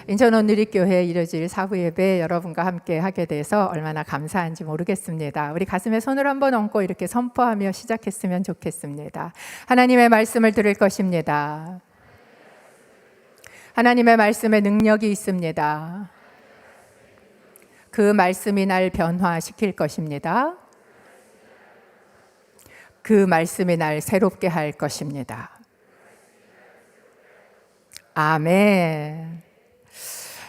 인천원누리교회 이뤄질 사부 예배 여러분과 함께 하게 돼서 얼마나 감사한지 모르겠습니다. 우리 가슴에 손을 한번 얹고 이렇게 선포하며 시작했으면 좋겠습니다. 하나님의 말씀을 들을 것입니다. 하나님의 말씀에 능력이 있습니다. 그 말씀이 날 변화시킬 것입니다. 그 말씀이 날 새롭게 할 것입니다. 아멘.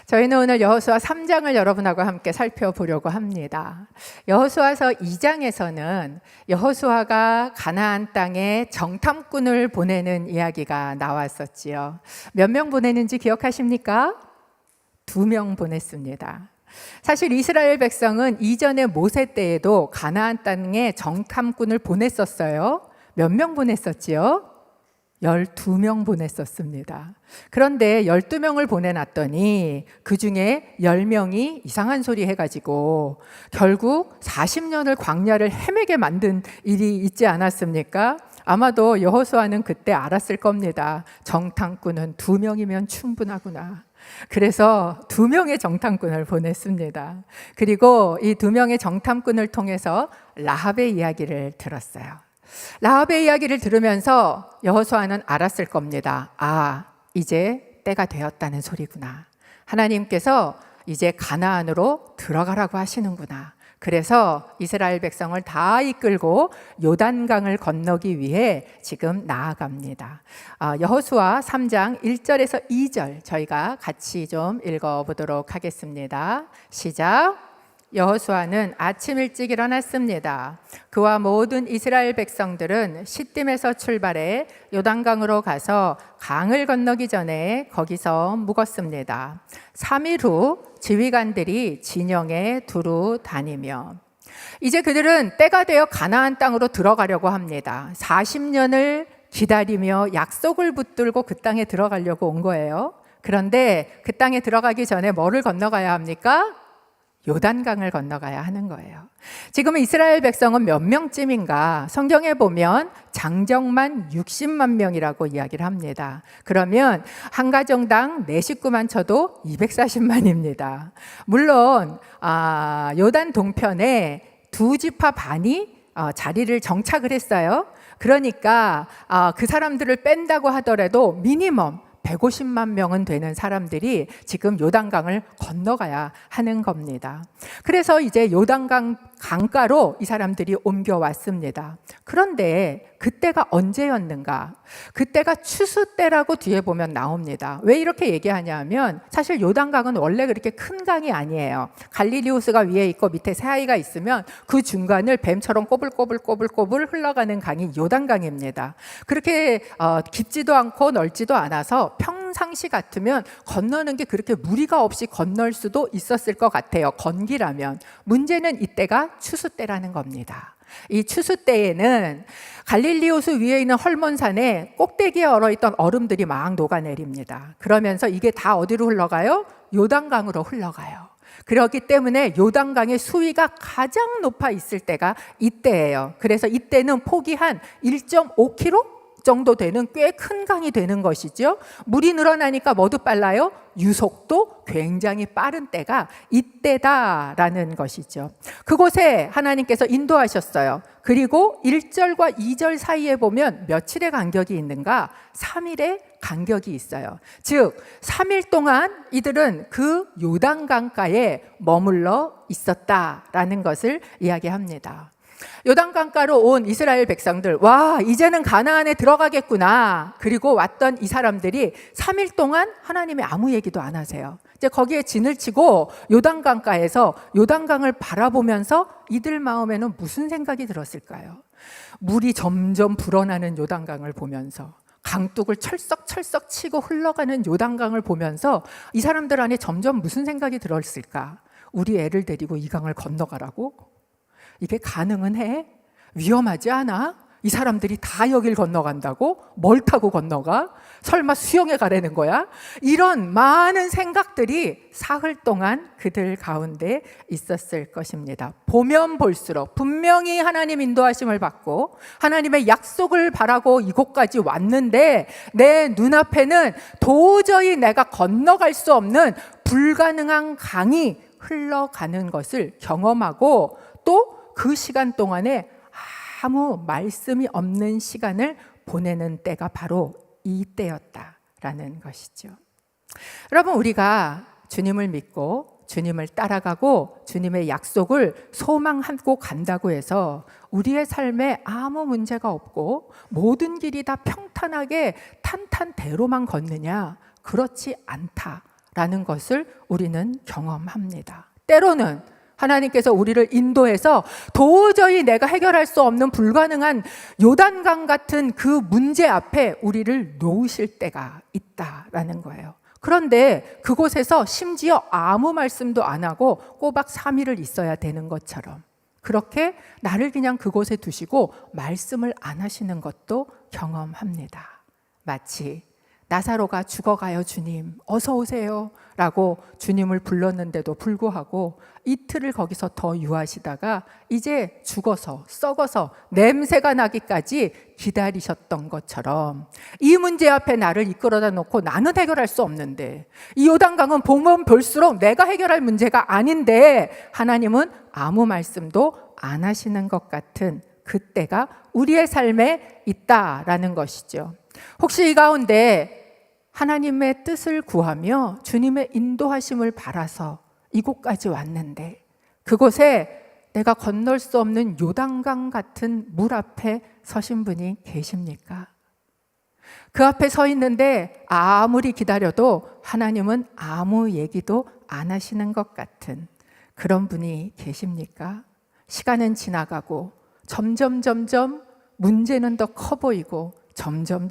저희는 오늘 여호수아 3장을 여러분하고 함께 살펴보려고 합니다. 여호수아서 2장에서는 여호수아가 가나안 땅에 정탐꾼을 보내는 이야기가 나왔었지요. 몇 명 보내는지 기억하십니까? 2명 보냈습니다. 사실 이스라엘 백성은 이전에 모세 때에도 가나안 땅에 정탐꾼을 보냈었어요. 몇 명 보냈었지요? 12명 보냈었습니다. 그런데 12명을 보내놨더니 그 중에 10명이 이상한 소리 해가지고 결국 40년을 광야를 헤매게 만든 일이 있지 않았습니까? 아마도 여호수아는 그때 알았을 겁니다. 정탐꾼은 2명이면 충분하구나. 그래서 2명의 정탐꾼을 보냈습니다. 그리고 이 2명의 정탐꾼을 통해서 라합의 이야기를 들었어요. 라합의 이야기를 들으면서 여호수아는 알았을 겁니다. 아, 이제 때가 되었다는 소리구나. 하나님께서 이제 가나안으로 들어가라고 하시는구나. 그래서 이스라엘 백성을 다 이끌고 요단강을 건너기 위해 지금 나아갑니다. 여호수아 3장 1절에서 2절 저희가 같이 좀 읽어보도록 하겠습니다. 시작. 여호수아는 아침 일찍 일어났습니다. 그와 모든 이스라엘 백성들은 시딤에서 출발해 요단강으로 가서 강을 건너기 전에 거기서 묵었습니다. 3일 후 지휘관들이 진영에 두루 다니며 이제 그들은 때가 되어 가나안 땅으로 들어가려고 합니다. 40년을 기다리며 약속을 붙들고 그 땅에 들어가려고 온 거예요. 그런데 그 땅에 들어가기 전에 뭐를 건너가야 합니까? 요단강을 건너가야 하는 거예요. 지금 이스라엘 백성은 몇 명쯤인가? 성경에 보면 장정만 60만 명이라고 이야기를 합니다. 그러면 한 가정당 4식구만 쳐도 240만입니다. 물론 요단 동편에 2지파 반이 자리를 정착을 했어요. 그러니까 그 사람들을 뺀다고 하더라도 미니멈 150만 명은 되는 사람들이 지금 요단강을 건너가야 하는 겁니다. 그래서 이제 요단강 강가로 이 사람들이 옮겨왔습니다. 그런데 그때가 언제였는가? 그때가 추수 때라고 뒤에 보면 나옵니다. 왜 이렇게 얘기하냐면 사실 요단강은 원래 그렇게 큰 강이 아니에요. 갈릴리 호수가 위에 있고 밑에 새하이가 있으면 그 중간을 뱀처럼 꼬불꼬불 흘러가는 강이 요단강입니다. 그렇게 깊지도 않고 넓지도 않아서 평상시 같으면 건너는 게 그렇게 무리가 없이 건널 수도 있었을 것 같아요. 건기라면. 문제는 이때가 추수 때라는 겁니다. 이 추수 때에는 갈릴리 호수 위에 있는 헐몬산에 꼭대기에 얼어있던 얼음들이 막 녹아내립니다. 그러면서 이게 다 어디로 흘러가요? 요단강으로 흘러가요. 그렇기 때문에 요단강의 수위가 가장 높아 있을 때가 이때예요. 그래서 이때는 폭이 한 1.5km 정도 되는 꽤 큰 강이 되는 것이죠. 물이 늘어나니까 뭐도 빨라요? 유속도 굉장히 빠른 때가 이때다라는 것이죠. 그곳에 하나님께서 인도하셨어요. 그리고 1절과 2절 사이에 보면 며칠의 간격이 있는가? 3일의 간격이 있어요. 즉 3일 동안 이들은 그 요단강가에 머물러 있었다라는 것을 이야기합니다. 요단강가로 온 이스라엘 백성들, 와, 이제는 가나안에 들어가겠구나. 그리고 왔던 이 사람들이 3일 동안 하나님의 아무 얘기도 안 하세요. 이제 거기에 진을 치고 요단강가에서 요단강을 바라보면서 이들 마음에는 무슨 생각이 들었을까요? 물이 점점 불어나는 요단강을 보면서 강둑을 철썩철썩 치고 흘러가는 요단강을 보면서 이 사람들 안에 점점 무슨 생각이 들었을까? 우리 애를 데리고 이 강을 건너가라고? 이게 가능은 해? 위험하지 않아? 이 사람들이 다 여길 건너간다고? 뭘 타고 건너가? 설마 수영에 가려는 거야? 이런 많은 생각들이 사흘 동안 그들 가운데 있었을 것입니다. 보면 볼수록 분명히 하나님 인도하심을 받고 하나님의 약속을 바라고 이곳까지 왔는데 내 눈앞에는 도저히 내가 건너갈 수 없는 불가능한 강이 흘러가는 것을 경험하고 또 그 시간 동안에 아무 말씀이 없는 시간을 보내는 때가 바로 이 때였다라는 것이죠. 여러분, 우리가 주님을 믿고 주님을 따라가고 주님의 약속을 소망하고 간다고 해서 우리의 삶에 아무 문제가 없고 모든 길이 다 평탄하게 탄탄대로만 걷느냐? 그렇지 않다라는 것을 우리는 경험합니다. 때로는 하나님께서 우리를 인도해서 도저히 내가 해결할 수 없는 불가능한 요단강 같은 그 문제 앞에 우리를 놓으실 때가 있다라는 거예요. 그런데 그곳에서 심지어 아무 말씀도 안 하고 꼬박 3일을 있어야 되는 것처럼 그렇게 나를 그냥 그곳에 두시고 말씀을 안 하시는 것도 경험합니다. 마치 나사로가 죽어가요 주님 어서 오세요 라고 주님을 불렀는데도 불구하고 이틀을 거기서 더 유하시다가 이제 죽어서 썩어서 냄새가 나기까지 기다리셨던 것처럼 이 문제 앞에 나를 이끌어다 놓고 나는 해결할 수 없는데 이 요단강은 보면 볼수록 내가 해결할 문제가 아닌데 하나님은 아무 말씀도 안 하시는 것 같은 그때가 우리의 삶에 있다라는 것이죠. 혹시 이 가운데 하나님의 뜻을 구하며 주님의 인도하심을 바라서 이곳까지 왔는데 그곳에 내가 건널 수 없는 요단강 같은 물 앞에 서신 분이 계십니까? 그 앞에 서 있는데 아무리 기다려도 하나님은 아무 얘기도 안 하시는 것 같은 그런 분이 계십니까? 시간은 지나가고 점점 문제는 더 커 보이고 점점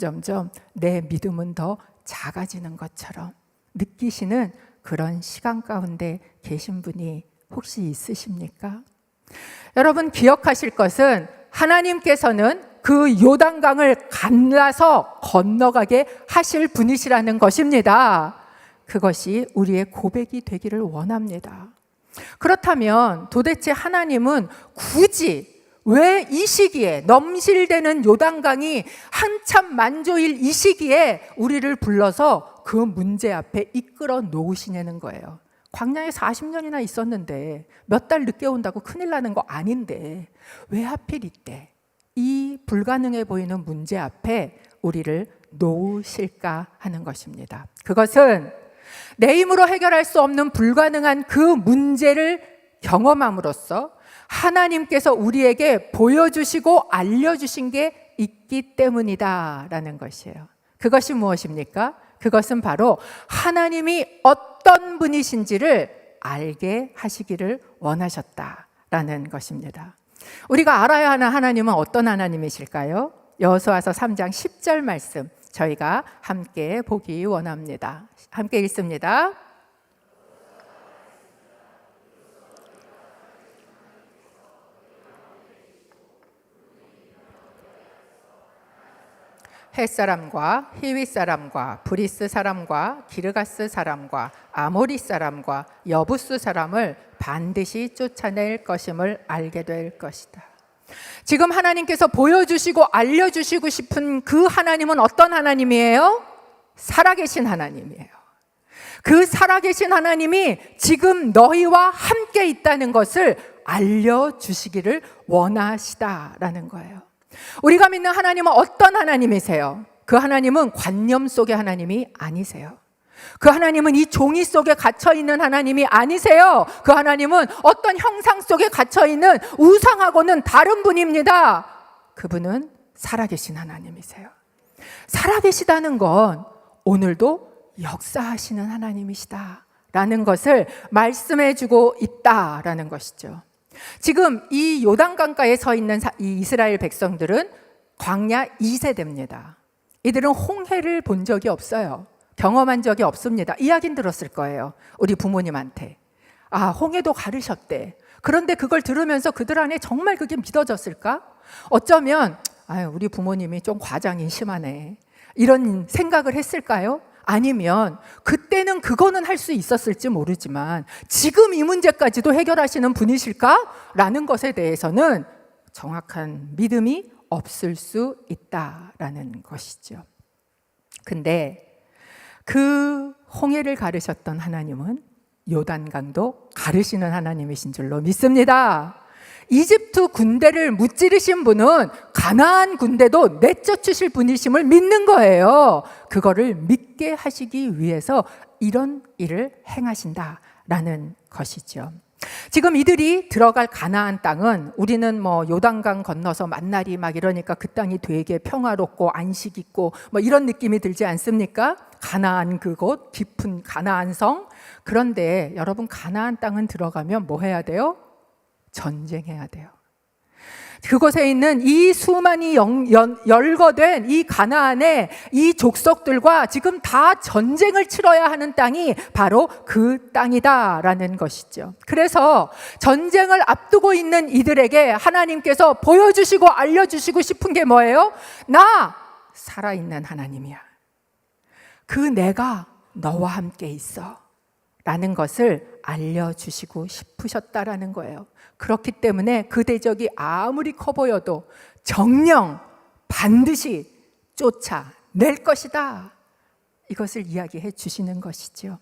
내 믿음은 더 작아지는 것처럼 느끼시는 그런 시간 가운데 계신 분이 혹시 있으십니까? 여러분 기억하실 것은 하나님께서는 그 요단강을 갈라서 건너가게 하실 분이시라는 것입니다. 그것이 우리의 고백이 되기를 원합니다. 그렇다면 도대체 하나님은 굳이 왜 이 시기에 넘실대는 요단강이 한참 만조일 이 시기에 우리를 불러서 그 문제 앞에 이끌어 놓으시냐는 거예요. 광야에 40년이나 있었는데 몇 달 늦게 온다고 큰일 나는 거 아닌데 왜 하필 이때 이 불가능해 보이는 문제 앞에 우리를 놓으실까 하는 것입니다. 그것은 내 힘으로 해결할 수 없는 불가능한 그 문제를 경험함으로써 하나님께서 우리에게 보여주시고 알려주신 게 있기 때문이다라는 것이에요. 그것이 무엇입니까? 그것은 바로 하나님이 어떤 분이신지를 알게 하시기를 원하셨다라는 것입니다. 우리가 알아야 하는 하나님은 어떤 하나님이실까요? 여호수아서 3장 10절 말씀 저희가 함께 보기 원합니다. 함께 읽습니다. 헷사람과 히윗사람과 브리스 사람과 기르가스 사람과 아모리 사람과 여부스 사람을 반드시 쫓아낼 것임을 알게 될 것이다. 지금 하나님께서 보여주시고 알려주시고 싶은 그 하나님은 어떤 하나님이에요? 살아계신 하나님이에요. 그 살아계신 하나님이 지금 너희와 함께 있다는 것을 알려주시기를 원하시다라는 거예요. 우리가 믿는 하나님은 어떤 하나님이세요? 그 하나님은 관념 속의 하나님이 아니세요. 그 하나님은 이 종이 속에 갇혀있는 하나님이 아니세요. 그 하나님은 어떤 형상 속에 갇혀있는 우상하고는 다른 분입니다. 그분은 살아계신 하나님이세요. 살아계시다는 건 오늘도 역사하시는 하나님이시다라는 것을 말씀해주고 있다라는 것이죠. 지금 이 요단강가에 서 있는 이 이스라엘 백성들은 광야 2세대입니다. 이들은 홍해를 본 적이 없어요. 경험한 적이 없습니다. 이야기는 들었을 거예요. 우리 부모님한테. 아, 홍해도 가르셨대. 그런데 그걸 들으면서 그들 안에 정말 그게 믿어졌을까? 어쩌면 아유, 우리 부모님이 좀 과장이 심하네, 이런 생각을 했을까요? 아니면 그때는 그거는 할 수 있었을지 모르지만 지금 이 문제까지도 해결하시는 분이실까? 라는 것에 대해서는 정확한 믿음이 없을 수 있다라는 것이죠. 근데 그 홍해를 가르셨던 하나님은 요단강도 가르시는 하나님이신 줄로 믿습니다. 이집트 군대를 무찌르신 분은 가나안 군대도 내쫓으실 분이심을 믿는 거예요. 그거를 믿게 하시기 위해서 이런 일을 행하신다라는 것이죠. 지금 이들이 들어갈 가나안 땅은, 우리는 뭐 요단강 건너서 만나리 막 이러니까 그 땅이 되게 평화롭고 안식 있고 뭐 이런 느낌이 들지 않습니까? 가나안 그곳, 깊은 가나안 성. 그런데 여러분, 가나안 땅은 들어가면 뭐 해야 돼요? 전쟁해야 돼요. 그곳에 있는 이 수많이 열거된 이 가나안의 이 족속들과 지금 다 전쟁을 치러야 하는 땅이 바로 그 땅이다라는 것이죠. 그래서 전쟁을 앞두고 있는 이들에게 하나님께서 보여주시고 알려주시고 싶은 게 뭐예요? 나 살아있는 하나님이야. 그 내가 너와 함께 있어 라는 것을 알려주시고 싶으셨다라는 거예요. 그렇기 때문에 그 대적이 아무리 커 보여도 정령 반드시 쫓아낼 것이다, 이것을 이야기해 주시는 것이죠.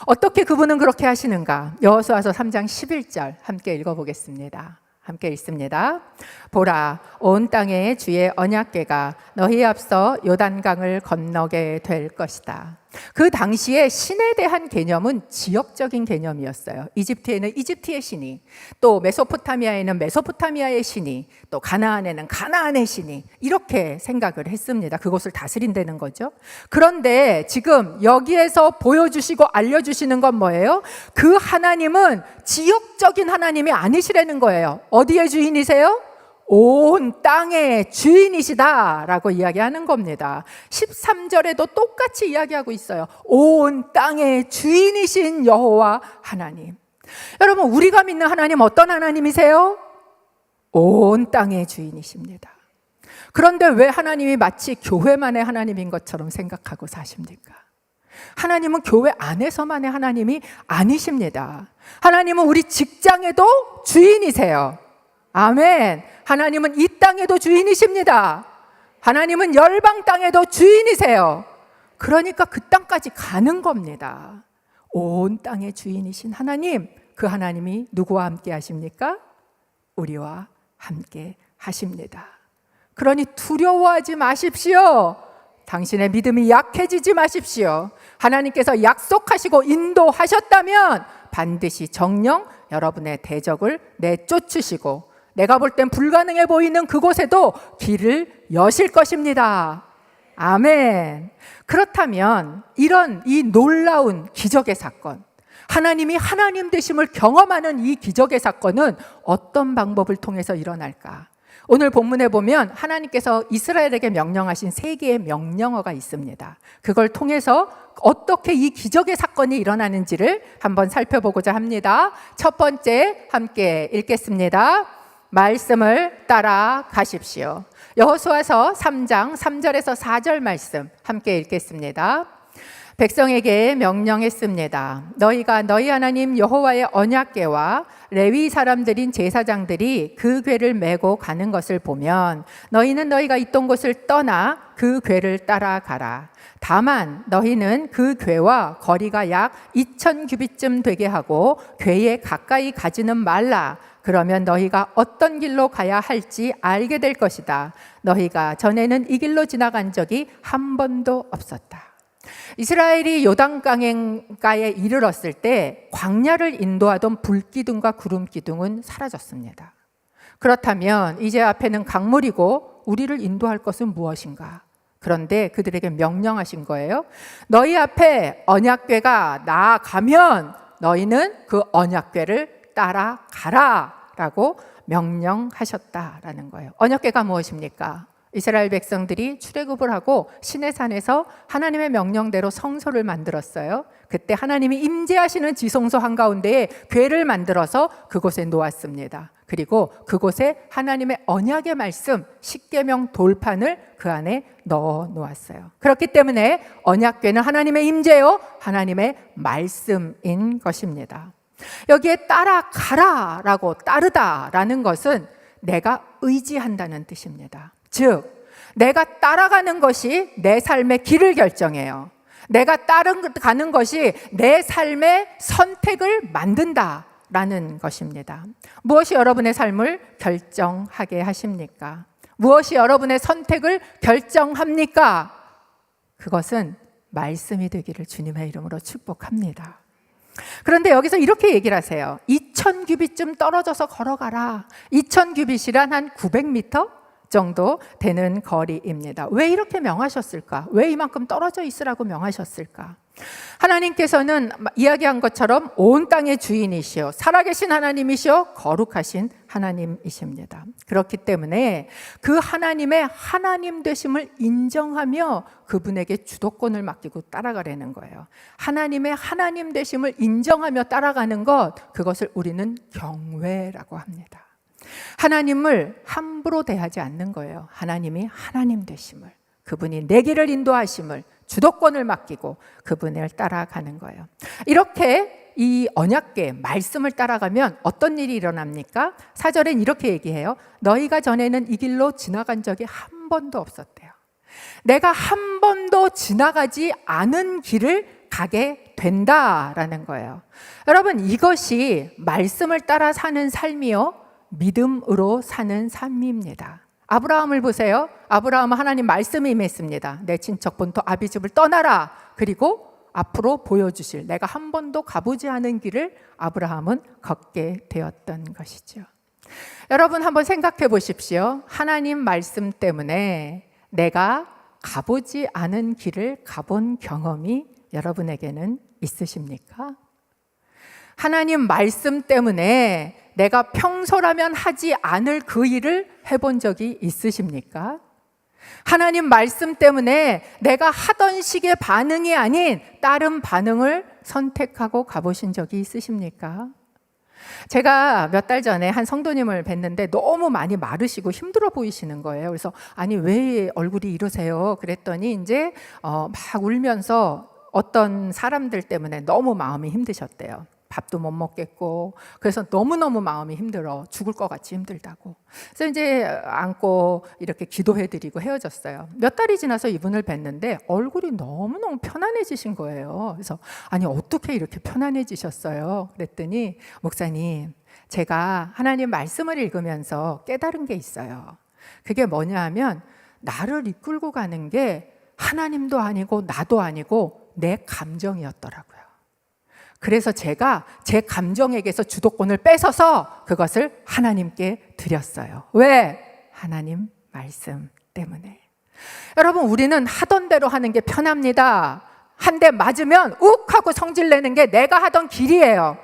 어떻게 그분은 그렇게 하시는가? 여호수아서 3장 11절 함께 읽어보겠습니다. 함께 읽습니다. 보라, 온 땅에 주의 언약궤가 너희 앞서 요단강을 건너게 될 것이다. 그 당시에 신에 대한 개념은 지역적인 개념이었어요. 이집트에는 이집트의 신이, 또 메소포타미아에는 메소포타미아의 신이, 또 가나안에는 가나안의 신이, 이렇게 생각을 했습니다. 그곳을 다스린다는 거죠. 그런데 지금 여기에서 보여주시고 알려주시는 건 뭐예요? 그 하나님은 지역적인 하나님이 아니시라는 거예요. 어디의 주인이세요? 온 땅의 주인이시다라고 이야기하는 겁니다. 13절에도 똑같이 이야기하고 있어요. 온 땅의 주인이신 여호와 하나님. 여러분, 우리가 믿는 하나님 어떤 하나님이세요? 온 땅의 주인이십니다. 그런데 왜 하나님이 마치 교회만의 하나님인 것처럼 생각하고 사십니까? 하나님은 교회 안에서만의 하나님이 아니십니다. 하나님은 우리 직장에도 주인이세요. 아멘. 하나님은 이 땅에도 주인이십니다. 하나님은 열방 땅에도 주인이세요. 그러니까 그 땅까지 가는 겁니다. 온 땅의 주인이신 하나님, 그 하나님이 누구와 함께 하십니까? 우리와 함께 하십니다. 그러니 두려워하지 마십시오. 당신의 믿음이 약해지지 마십시오. 하나님께서 약속하시고 인도하셨다면 반드시 정녕 여러분의 대적을 내쫓으시고, 내가 볼 땐 불가능해 보이는 그곳에도 길을 여실 것입니다. 아멘. 그렇다면 이런 이 놀라운 기적의 사건, 하나님이 하나님 되심을 경험하는 이 기적의 사건은 어떤 방법을 통해서 일어날까? 오늘 본문에 보면 하나님께서 이스라엘에게 명령하신 3개의 명령어가 있습니다. 그걸 통해서 어떻게 이 기적의 사건이 일어나는지를 한번 살펴보고자 합니다. 첫 번째, 함께 읽겠습니다. 말씀을 따라 가십시오. 여호수아서 3장 3절에서 4절 말씀 함께 읽겠습니다. 백성에게 명령했습니다. 너희가 너희 하나님 여호와의 언약궤와 레위 사람들인 제사장들이 그 궤를 메고 가는 것을 보면 너희는 너희가 있던 곳을 떠나 그 궤를 따라가라. 다만 너희는 그 궤와 거리가 약 2000규빗쯤 되게 하고 궤에 가까이 가지는 말라. 그러면 너희가 어떤 길로 가야 할지 알게 될 것이다. 너희가 전에는 이 길로 지나간 적이 한 번도 없었다. 이스라엘이 요단강가에 이르렀을 때 광야를 인도하던 불기둥과 구름기둥은 사라졌습니다. 그렇다면 이제 앞에는 강물이고 우리를 인도할 것은 무엇인가? 그런데 그들에게 명령하신 거예요. 너희 앞에 언약궤가 나아가면 너희는 그 언약궤를 따라가라 라고 명령하셨다라는 거예요. 언약궤가 무엇입니까? 이스라엘 백성들이 출애굽을 하고 시내산에서 하나님의 명령대로 성소를 만들었어요. 그때 하나님이 임재하시는 지성소 한가운데에 궤를 만들어서 그곳에 놓았습니다. 그리고 그곳에 하나님의 언약의 말씀 10계명 돌판을 그 안에 넣어 놓았어요. 그렇기 때문에 언약궤는 하나님의 임재요, 하나님의 말씀인 것입니다. 여기에 따라가라라고, 따르다라는 것은 내가 의지한다는 뜻입니다. 즉, 내가 따라가는 것이 내 삶의 길을 결정해요. 내가 따라가는 것이 내 삶의 선택을 만든다라는 것입니다. 무엇이 여러분의 삶을 결정하게 하십니까? 무엇이 여러분의 선택을 결정합니까? 그것은 말씀이 되기를 주님의 이름으로 축복합니다. 그런데 여기서 이렇게 얘기를 하세요. 2000규빗쯤 떨어져서 걸어가라. 2000규빗이란 한 900m 정도 되는 거리입니다. 왜 이렇게 명하셨을까? 왜 이만큼 떨어져 있으라고 명하셨을까? 하나님께서는 이야기한 것처럼 온 땅의 주인이시오, 살아계신 하나님이시오, 거룩하신 하나님이십니다. 그렇기 때문에 그 하나님의 하나님 되심을 인정하며 그분에게 주도권을 맡기고 따라가려는 거예요. 하나님의 하나님 되심을 인정하며 따라가는 것, 그것을 우리는 경외라고 합니다. 하나님을 함부로 대하지 않는 거예요. 하나님이 하나님 되심을, 그분이 내 길을 인도하심을, 주도권을 맡기고 그분을 따라가는 거예요. 이렇게 이 언약궤 말씀을 따라가면 어떤 일이 일어납니까? 4절엔 이렇게 얘기해요. 너희가 전에는 이 길로 지나간 적이 한 번도 없었대요. 내가 한 번도 지나가지 않은 길을 가게 된다라는 거예요. 여러분, 이것이 말씀을 따라 사는 삶이요, 믿음으로 사는 삶입니다. 아브라함을 보세요. 아브라함은 하나님 말씀이 임했습니다. 내 친척 본토 아비집을 떠나라. 그리고 앞으로 보여주실, 내가 한 번도 가보지 않은 길을 아브라함은 걷게 되었던 것이죠. 여러분, 한번 생각해 보십시오. 하나님 말씀 때문에 내가 가보지 않은 길을 가본 경험이 여러분에게는 있으십니까? 하나님 말씀 때문에 내가 평소라면 하지 않을 그 일을 해본 적이 있으십니까? 하나님 말씀 때문에 내가 하던 식의 반응이 아닌 다른 반응을 선택하고 가보신 적이 있으십니까? 제가 몇 달 전에 한 성도님을 뵀는데 너무 많이 마르시고 힘들어 보이시는 거예요. 그래서 아니, 왜 얼굴이 이러세요? 그랬더니 이제 막 울면서 어떤 사람들 때문에 너무 마음이 힘드셨대요. 밥도 못 먹겠고, 그래서 너무너무 마음이 힘들어, 죽을 것 같이 힘들다고. 그래서 이제 안고 이렇게 기도해드리고 헤어졌어요. 몇 달이 지나서 이분을 뵀는데 얼굴이 너무너무 편안해지신 거예요. 그래서 아니, 어떻게 이렇게 편안해지셨어요? 그랬더니 목사님, 제가 하나님 말씀을 읽으면서 깨달은 게 있어요. 그게 뭐냐 하면 나를 이끌고 가는 게 하나님도 아니고 나도 아니고 내 감정이었더라고요. 그래서 제가 제 감정에게서 주도권을 뺏어서 그것을 하나님께 드렸어요. 왜? 하나님 말씀 때문에. 여러분, 우리는 하던 대로 하는 게 편합니다. 한 대 맞으면 욱 하고 성질내는 게 내가 하던 길이에요.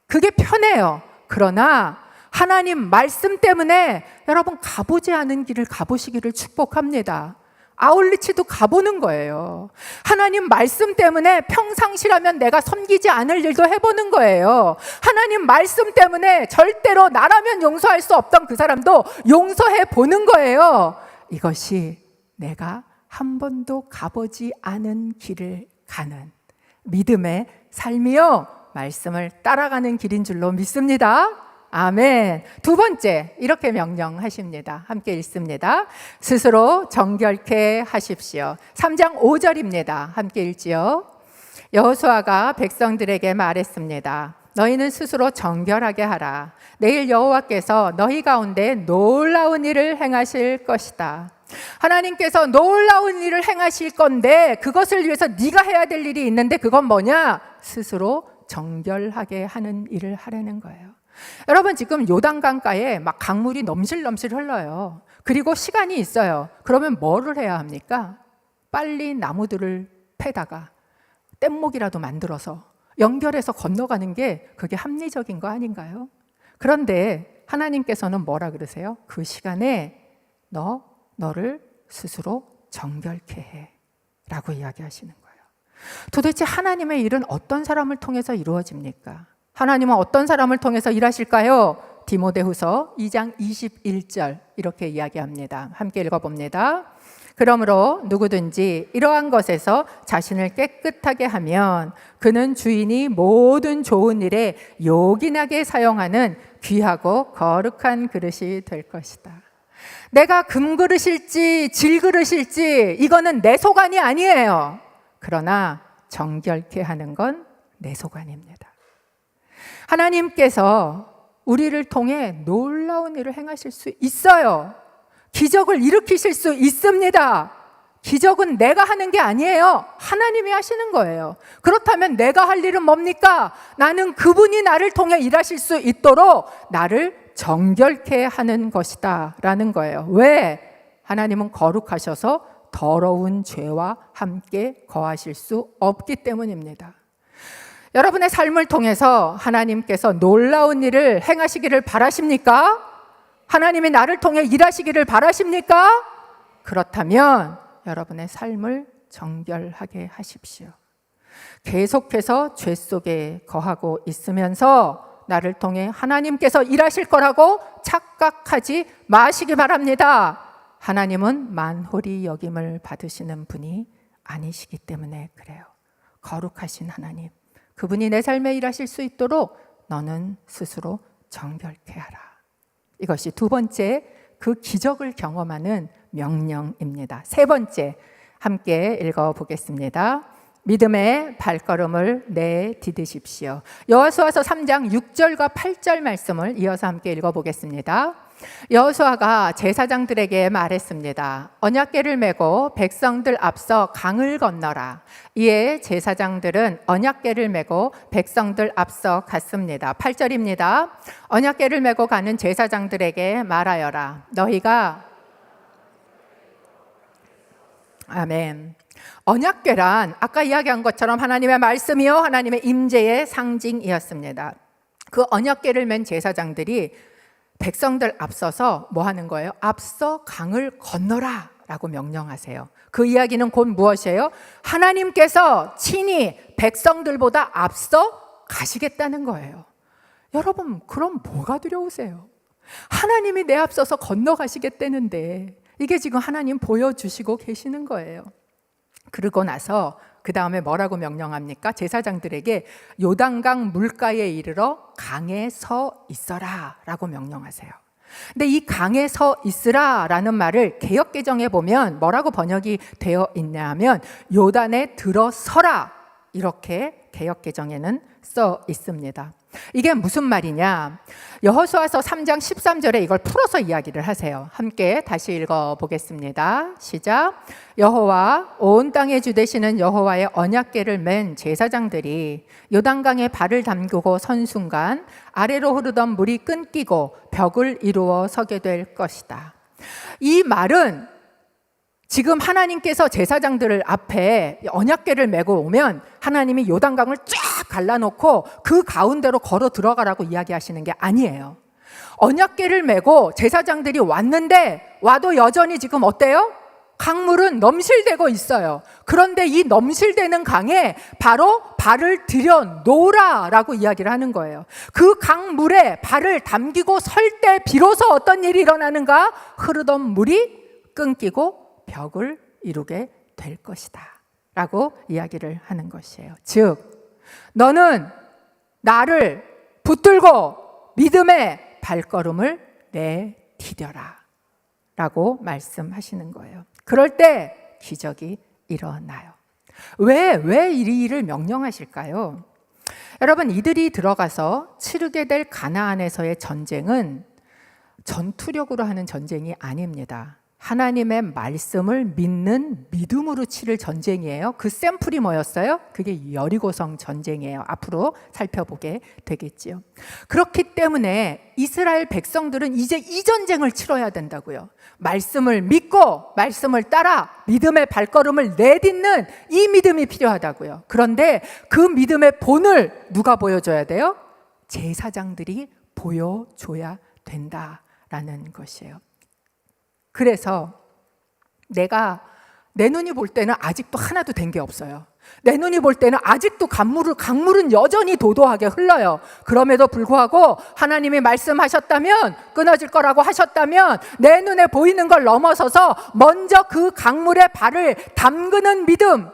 그게 편해요. 그러나 하나님 말씀 때문에 여러분, 가보지 않은 길을 가보시기를 축복합니다. 아울리치도 가보는 거예요. 하나님 말씀 때문에 평상시라면 내가 섬기지 않을 일도 해보는 거예요. 하나님 말씀 때문에 절대로 나라면 용서할 수 없던 그 사람도 용서해 보는 거예요. 이것이 내가 한 번도 가보지 않은 길을 가는 믿음의 삶이요, 말씀을 따라가는 길인 줄로 믿습니다. 아멘. 두 번째, 이렇게 명령하십니다. 함께 읽습니다. 스스로 정결케 하십시오. 3장 5절입니다. 함께 읽지요. 여호수아가 백성들에게 말했습니다. 너희는 스스로 정결하게 하라. 내일 여호와께서 너희 가운데 놀라운 일을 행하실 것이다. 하나님께서 놀라운 일을 행하실 건데 그것을 위해서 네가 해야 될 일이 있는데 그건 뭐냐? 스스로 정결하게 하는 일을 하라는 거예요. 여러분, 지금 요단강가에 막 강물이 넘실넘실 흘러요. 그리고 시간이 있어요. 그러면 뭐를 해야 합니까? 빨리 나무들을 패다가 뗏목이라도 만들어서 연결해서 건너가는 게 그게 합리적인 거 아닌가요? 그런데 하나님께서는 뭐라 그러세요? 그 시간에 너 너를 스스로 정결케 해 라고 이야기하시는 거예요. 도대체 하나님의 일은 어떤 사람을 통해서 이루어집니까? 하나님은 어떤 사람을 통해서 일하실까요? 디모데후서 2장 21절 이렇게 이야기합니다. 함께 읽어봅니다. 그러므로 누구든지 이러한 것에서 자신을 깨끗하게 하면 그는 주인이 모든 좋은 일에 요긴하게 사용하는 귀하고 거룩한 그릇이 될 것이다. 내가 금그릇일지 질그릇일지 이거는 내 소관이 아니에요. 그러나 정결케 하는 건 내 소관입니다. 하나님께서 우리를 통해 놀라운 일을 행하실 수 있어요. 기적을 일으키실 수 있습니다. 기적은 내가 하는 게 아니에요. 하나님이 하시는 거예요. 그렇다면 내가 할 일은 뭡니까? 나는 그분이 나를 통해 일하실 수 있도록 나를 정결케 하는 것이다 라는 거예요. 왜? 하나님은 거룩하셔서 더러운 죄와 함께 거하실 수 없기 때문입니다. 여러분의 삶을 통해서 하나님께서 놀라운 일을 행하시기를 바라십니까? 하나님이 나를 통해 일하시기를 바라십니까? 그렇다면 여러분의 삶을 정결하게 하십시오. 계속해서 죄 속에 거하고 있으면서 나를 통해 하나님께서 일하실 거라고 착각하지 마시기 바랍니다. 하나님은 만홀히 여김을 받으시는 분이 아니시기 때문에 그래요. 거룩하신 하나님, 그분이 내 삶에 일하실 수 있도록 너는 스스로 정결케 하라. 이것이 두 번째, 그 기적을 경험하는 명령입니다. 세 번째, 함께 읽어보겠습니다. 믿음의 발걸음을 내디디십시오. 여호수아서 3장 6절과 8절 말씀을 이어서 함께 읽어보겠습니다. 여호수아가 제사장들에게 말했습니다. 언약궤를 메고 백성들 앞서 강을 건너라. 이에 제사장들은 언약궤를 메고 백성들 앞서 갔습니다. 8절입니다. 언약궤를 메고 가는 제사장들에게 말하여라. 너희가 아멘. 언약궤란 아까 이야기한 것처럼 하나님의 말씀이요 하나님의 임재의 상징이었습니다. 그 언약궤를 맨 제사장들이 백성들 앞서서 뭐 하는 거예요? 앞서 강을 건너라 라고 명령하세요. 그 이야기는 곧 무엇이에요? 하나님께서 친히 백성들보다 앞서 가시겠다는 거예요. 여러분, 그럼 뭐가 두려우세요? 하나님이 내 앞서서 건너가시겠다는데 이게 지금 하나님 보여주시고 계시는 거예요. 그러고 나서 그 다음에 뭐라고 명령합니까? 제사장들에게 요단강 물가에 이르러 강에 서 있어라 라고 명령하세요. 근데 이 강에 서 있으라 라는 말을 개역개정에 보면 뭐라고 번역이 되어 있냐 하면 요단에 들어서라 이렇게 개역개정에는 써 있습니다. 이게 무슨 말이냐? 여호수아서 3장 13절에 이걸 풀어서 이야기를 하세요. 함께 다시 읽어보겠습니다. 시작. 여호와 온 땅에 주 되시는 여호와의 언약궤를 맨 제사장들이 요단강에 발을 담그고 선 순간 아래로 흐르던 물이 끊기고 벽을 이루어 서게 될 것이다. 이 말은 지금 하나님께서 제사장들 앞에 언약궤를 메고 오면 하나님이 요단강을 쫙 갈라놓고 그 가운데로 걸어 들어가라고 이야기하시는 게 아니에요. 언약궤를 메고 제사장들이 왔는데 와도 여전히 지금 어때요? 강물은 넘실대고 있어요. 그런데 이 넘실대는 강에 바로 발을 들여 놓으라라고 이야기를 하는 거예요. 그 강물에 발을 담기고 설 때 비로소 어떤 일이 일어나는가? 흐르던 물이 끊기고 벽을 이루게 될 것이다 라고 이야기를 하는 것이에요. 즉 너는 나를 붙들고 믿음의 발걸음을 내디뎌라 라고 말씀하시는 거예요. 그럴 때 기적이 일어나요. 왜 이 일을 명령하실까요? 여러분, 이들이 들어가서 치르게 될 가나안에서의 전쟁은 전투력으로 하는 전쟁이 아닙니다. 하나님의 말씀을 믿는 믿음으로 치를 전쟁이에요. 그 샘플이 뭐였어요? 그게 여리고성 전쟁이에요. 앞으로 살펴보게 되겠지요. 그렇기 때문에 이스라엘 백성들은 이제 이 전쟁을 치러야 된다고요. 말씀을 믿고 말씀을 따라 믿음의 발걸음을 내딛는 이 믿음이 필요하다고요. 그런데 그 믿음의 본을 누가 보여줘야 돼요? 제사장들이 보여줘야 된다라는 것이에요. 그래서 내가 내 눈이 볼 때는 아직도 하나도 된 게 없어요. 내 눈이 볼 때는 아직도 강물은 여전히 도도하게 흘러요. 그럼에도 불구하고 하나님이 말씀하셨다면, 끊어질 거라고 하셨다면 내 눈에 보이는 걸 넘어서서 먼저 그 강물에 발을 담그는 믿음,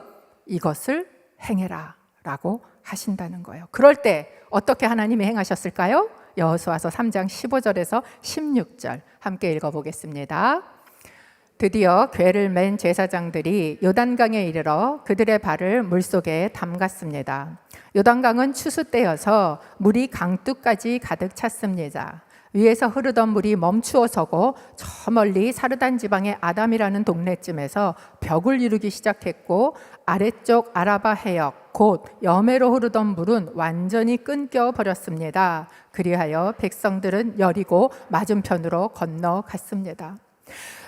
이것을 행해라 라고 하신다는 거예요. 그럴 때 어떻게 하나님이 행하셨을까요? 여호수아서 3장 15절에서 16절 함께 읽어보겠습니다. 드디어 궤를 맨 제사장들이 요단강에 이르러 그들의 발을 물속에 담갔습니다. 요단강은 추수 때여서 물이 강둑까지 가득 찼습니다. 위에서 흐르던 물이 멈추어 서고 저 멀리 사르단 지방의 아담이라는 동네쯤에서 벽을 이루기 시작했고, 아래쪽 아라바 해역 곧 여매로 흐르던 물은 완전히 끊겨 버렸습니다. 그리하여 백성들은 여리고 맞은편으로 건너갔습니다.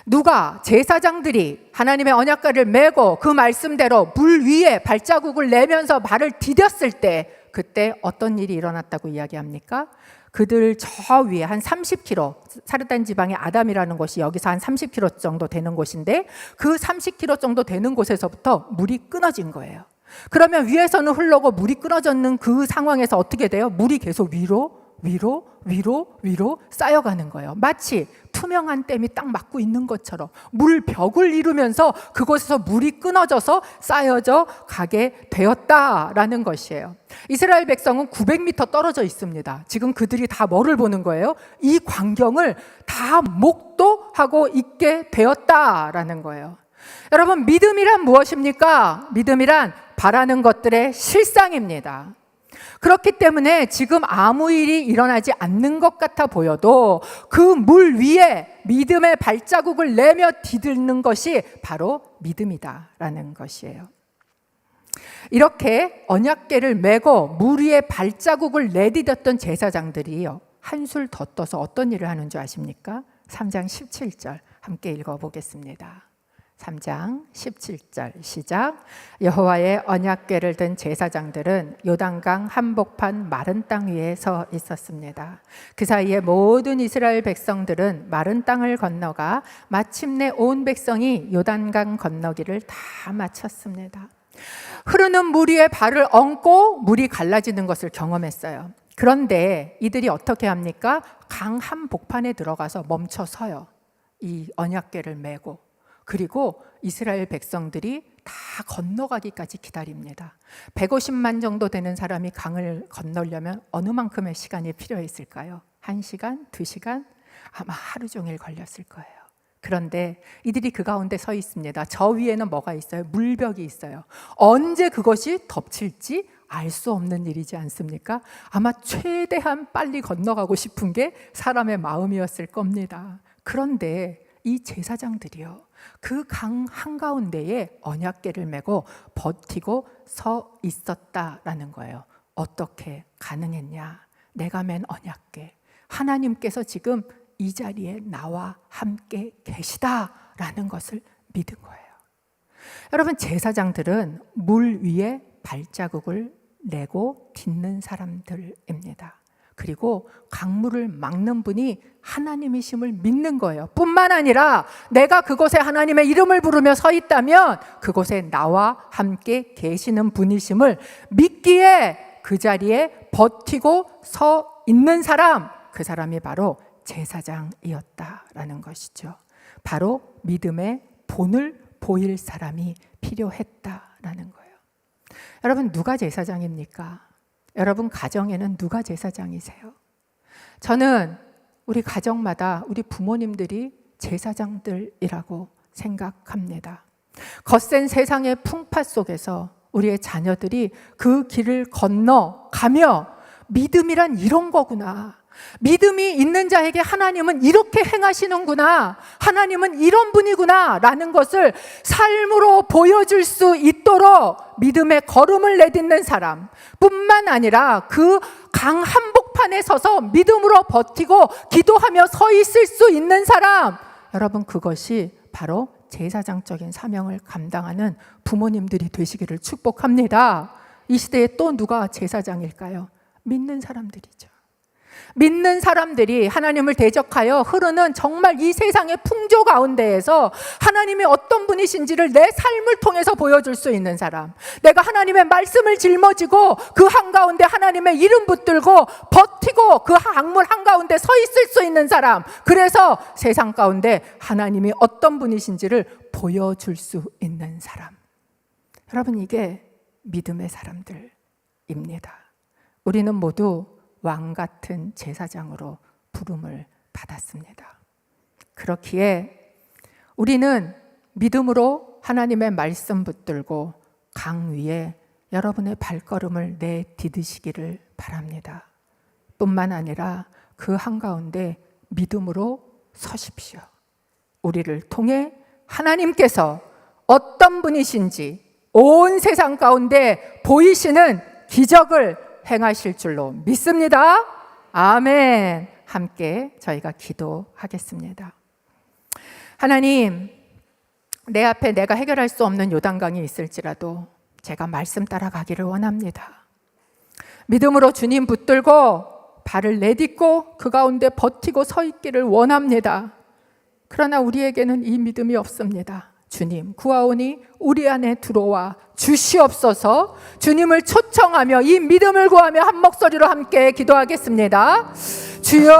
누가, 제사장들이 하나님의 언약궤를 메고 그 말씀대로 물 위에 발자국을 내면서 발을 디뎠을 때, 그때 어떤 일이 일어났다고 이야기합니까? 그들 저 위에 한 30km, 사르단 지방의 아담이라는 곳이 여기서 한 30km 정도 되는 곳인데, 그 30km 정도 되는 곳에서부터 물이 끊어진 거예요. 그러면 위에서는 흘러고 물이 끊어졌는 그 상황에서 어떻게 돼요? 물이 계속 위로 쌓여가는 거예요. 마치 투명한 댐이 딱 막고 있는 것처럼 물벽을 이루면서 그곳에서 물이 끊어져서 쌓여져 가게 되었다라는 것이에요. 이스라엘 백성은 900m 떨어져 있습니다. 지금 그들이 다 뭐를 보는 거예요? 이 광경을 다 목도하고 있게 되었다라는 거예요. 여러분, 믿음이란 무엇입니까? 믿음이란 바라는 것들의 실상입니다. 그렇기 때문에 지금 아무 일이 일어나지 않는 것 같아 보여도 그 물 위에 믿음의 발자국을 내며 디디는 것이 바로 믿음이다라는 것이에요. 이렇게 언약궤를 메고 물 위에 발자국을 내디뎠던 제사장들이요, 한술 더 떠서 어떤 일을 하는 줄 아십니까? 3장 17절 함께 읽어보겠습니다. 3장 17절 시작. 여호와의 언약궤를 든 제사장들은 요단강 한복판 마른 땅 위에 서 있었습니다. 그 사이에 모든 이스라엘 백성들은 마른 땅을 건너가 마침내 온 백성이 요단강 건너기를 다 마쳤습니다. 흐르는 물 위에 발을 얹고 물이 갈라지는 것을 경험했어요. 그런데 이들이 어떻게 합니까? 강 한복판에 들어가서 멈춰 서요. 이 언약궤를 메고. 그리고 이스라엘 백성들이 다 건너가기까지 기다립니다. 150만 정도 되는 사람이 강을 건너려면 어느 만큼의 시간이 필요했을까요? 1시간? 2시간? 아마 하루 종일 걸렸을 거예요. 그런데 이들이 그 가운데 서 있습니다. 저 위에는 뭐가 있어요? 물벽이 있어요. 언제 그것이 덮칠지 알 수 없는 일이지 않습니까? 아마 최대한 빨리 건너가고 싶은 게 사람의 마음이었을 겁니다. 그런데 이 제사장들이요, 그 강 한가운데에 언약궤를 메고 버티고 서 있었다라는 거예요. 어떻게 가능했냐? 내가 맨 언약궤, 하나님께서 지금 이 자리에 나와 함께 계시다라는 것을 믿은 거예요. 여러분, 제사장들은 물 위에 발자국을 내고 딛는 사람들입니다. 그리고 강물을 막는 분이 하나님이심을 믿는 거예요. 뿐만 아니라 내가 그곳에 하나님의 이름을 부르며 서 있다면 그곳에 나와 함께 계시는 분이심을 믿기에 그 자리에 버티고 서 있는 사람, 그 사람이 바로 제사장이었다라는 것이죠. 바로 믿음의 본을 보일 사람이 필요했다라는 거예요. 여러분, 누가 제사장입니까? 여러분 가정에는 누가 제사장이세요? 저는 우리 가정마다 우리 부모님들이 제사장들이라고 생각합니다. 거센 세상의 풍파 속에서 우리의 자녀들이 그 길을 건너가며 믿음이란 이런 거구나, 믿음이 있는 자에게 하나님은 이렇게 행하시는구나, 하나님은 이런 분이구나 라는 것을 삶으로 보여줄 수 있도록 믿음의 걸음을 내딛는 사람 뿐만 아니라 그 강 한복판에 서서 믿음으로 버티고 기도하며 서 있을 수 있는 사람, 여러분 그것이 바로 제사장적인 사명을 감당하는 부모님들이 되시기를 축복합니다. 이 시대에 또 누가 제사장일까요? 믿는 사람들이죠. 믿는 사람들이 하나님을 대적하여 흐르는 정말 이 세상의 풍조 가운데에서 하나님이 어떤 분이신지를 내 삶을 통해서 보여줄 수 있는 사람, 내가 하나님의 말씀을 짊어지고 그 한가운데 하나님의 이름 붙들고 버티고 그 강물 한가운데 서 있을 수 있는 사람, 그래서 세상 가운데 하나님이 어떤 분이신지를 보여줄 수 있는 사람. 여러분, 이게 믿음의 사람들입니다. 우리는 모두 왕 같은 제사장으로 부름을 받았습니다. 그렇기에 우리는 믿음으로 하나님의 말씀 붙들고 강 위에 여러분의 발걸음을 내디디시기를 바랍니다. 뿐만 아니라 그 한가운데 믿음으로 서십시오. 우리를 통해 하나님께서 어떤 분이신지 온 세상 가운데 보이시는 기적을 행하실 줄로 믿습니다. 아멘. 함께 저희가 기도하겠습니다. 하나님, 내 앞에 내가 해결할 수 없는 요단강이 있을지라도 제가 말씀 따라가기를 원합니다. 믿음으로 주님 붙들고 발을 내딛고 그 가운데 버티고 서 있기를 원합니다. 그러나 우리에게는 이 믿음이 없습니다. 주님, 구하오니 우리 안에 들어와 주시옵소서. 주님을 초청하며 이 믿음을 구하며 한 목소리로 함께 기도하겠습니다. 주여,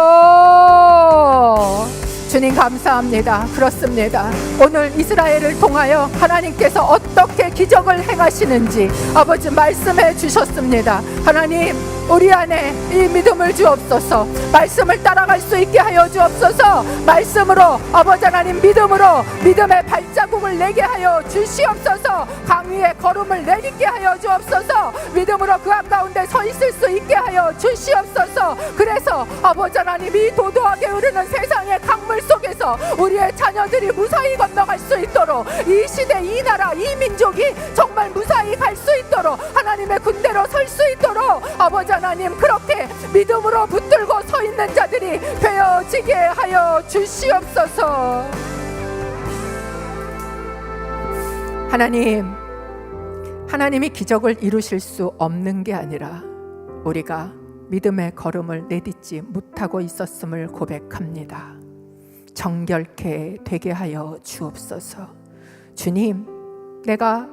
주님 감사합니다. 그렇습니다. 오늘 이스라엘을 통하여 하나님께서 어떻게 기적을 행하시는지 아버지 말씀해 주셨습니다. 하나님, 우리 안에 이 믿음을 주옵소서. 말씀을 따라갈 수 있게 하여 주옵소서. 말씀으로 아버지 하나님, 믿음으로 믿음의 발자국을 내게 하여 주시옵소서. 강 위에 걸음을 내딛게 하여 주옵소서. 믿음으로 그 한가운데 서 있을 수 있게 하여 주시옵소서. 그래서 아버지 하나님, 이 도도하게 흐르는 세상의 강물 속에서 우리의 자녀들이 무사히 건너갈 수 있도록, 이 시대, 이 나라, 이 민족이 정말 무사히 갈 수 있도록, 하나님의 군대로 설 수 있도록 아버지 하나님, 그렇게 믿음으로 붙들고 서 있는 자들이 되어지게 하여 주시옵소서. 하나님, 하나님이 기적을 이루실 수 없는 게 아니라 우리가 믿음의 걸음을 내딛지 못하고 있었음을 고백합니다. 정결케 되게 하여 주옵소서. 주님, 내가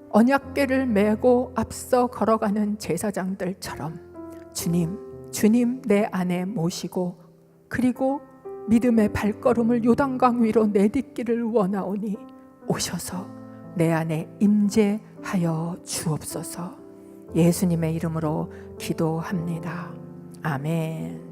언약궤를 메고 앞서 걸어가는 제사장들처럼 주님 내 안에 모시고, 그리고 믿음의 발걸음을 요단강 위로 내딛기를 원하오니 오셔서 내 안에 임재하여 주옵소서. 예수님의 이름으로 기도합니다. 아멘.